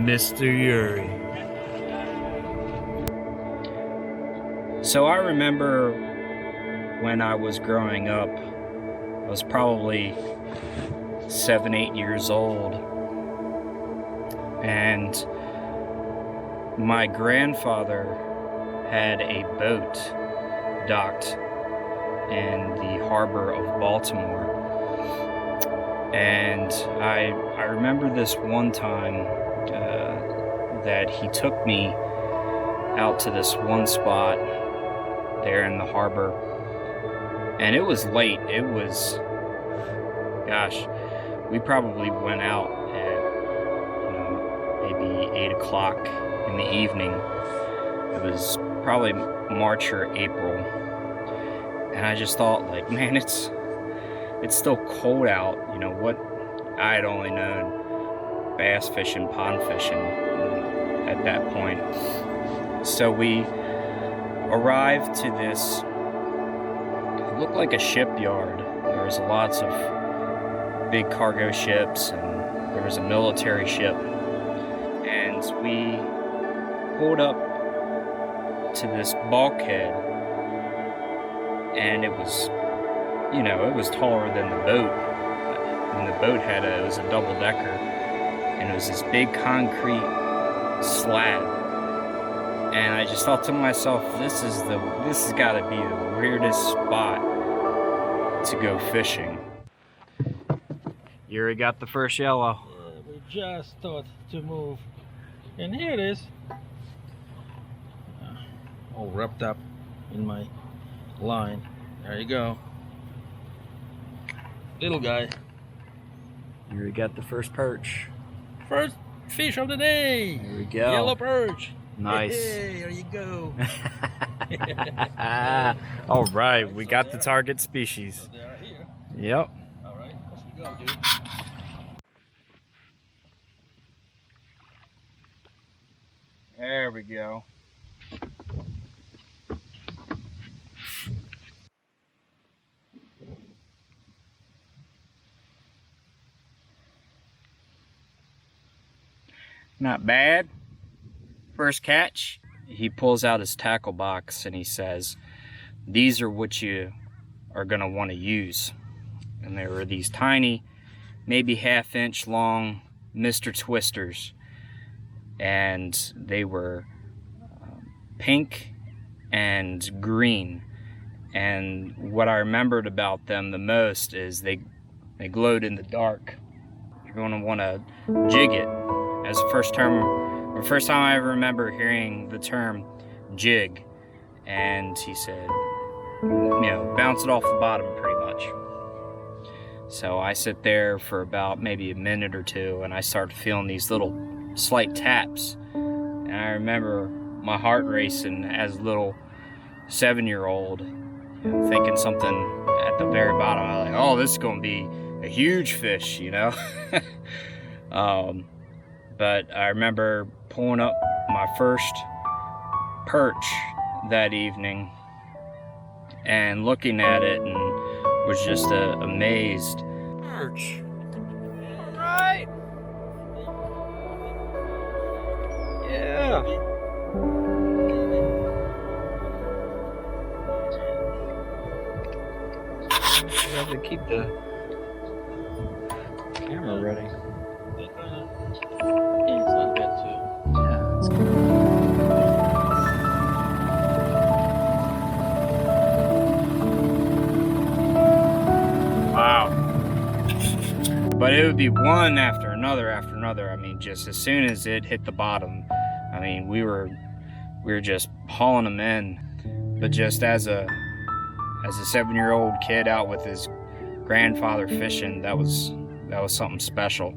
Mr. Yuri. So I remember when I was growing up, I was probably 7, 8 years old, and my grandfather had a boat docked in the harbor of Baltimore. And I remember this one time that he took me out to this one spot there in the harbor, and it was late. It was, gosh, we probably went out at, maybe 8 o'clock in the evening. It was probably March or April, and I just thought, like, man, it's still cold out. What I had only known bass fishing, pond fishing at that point. So we arrived to this, it looked like a shipyard. There was lots of big cargo ships, and there was a military ship. And we pulled up to this bulkhead, and it was, it was taller than the boat. And the boat it was a double-decker, and it was this big concrete slab. And I just thought to myself, this has got to be the weirdest spot to go fishing. Yuri got the first yellow. We just thought to move, and here it is, all wrapped up in my line. There you go, little guy. Yuri got the first perch. First fish of the day. Here we go. Yellow perch. Nice. Hey, there you go. All right, we got the target species. So they are here. Yep. All right, let's go, dude. There we go. Not bad. First catch. He pulls out his tackle box and he says, these are what you are going to want to use. And there were these tiny, maybe ½ inch long Mr. Twisters. And they were pink and green. And what I remembered about them the most is they glowed in the dark. You're going to want to jig it. As the first time I ever remember hearing the term jig. And he said, bounce it off the bottom pretty much. So I sit there for about maybe a minute or two, and I start feeling these little slight taps. And I remember my heart racing as a little 7-year-old, thinking something at the very bottom. I was like, oh, this is going to be a huge fish, But I remember pulling up my first perch that evening and looking at it and was just amazed. Perch. All right. Yeah. You have to keep the camera ready. Yeah, it's not bad too. Yeah, that's good. Wow. But it would be one after another after another. I mean, just as soon as it hit the bottom, I mean, we were just hauling them in. But just as a 7-year-old kid out with his grandfather fishing, that was something special.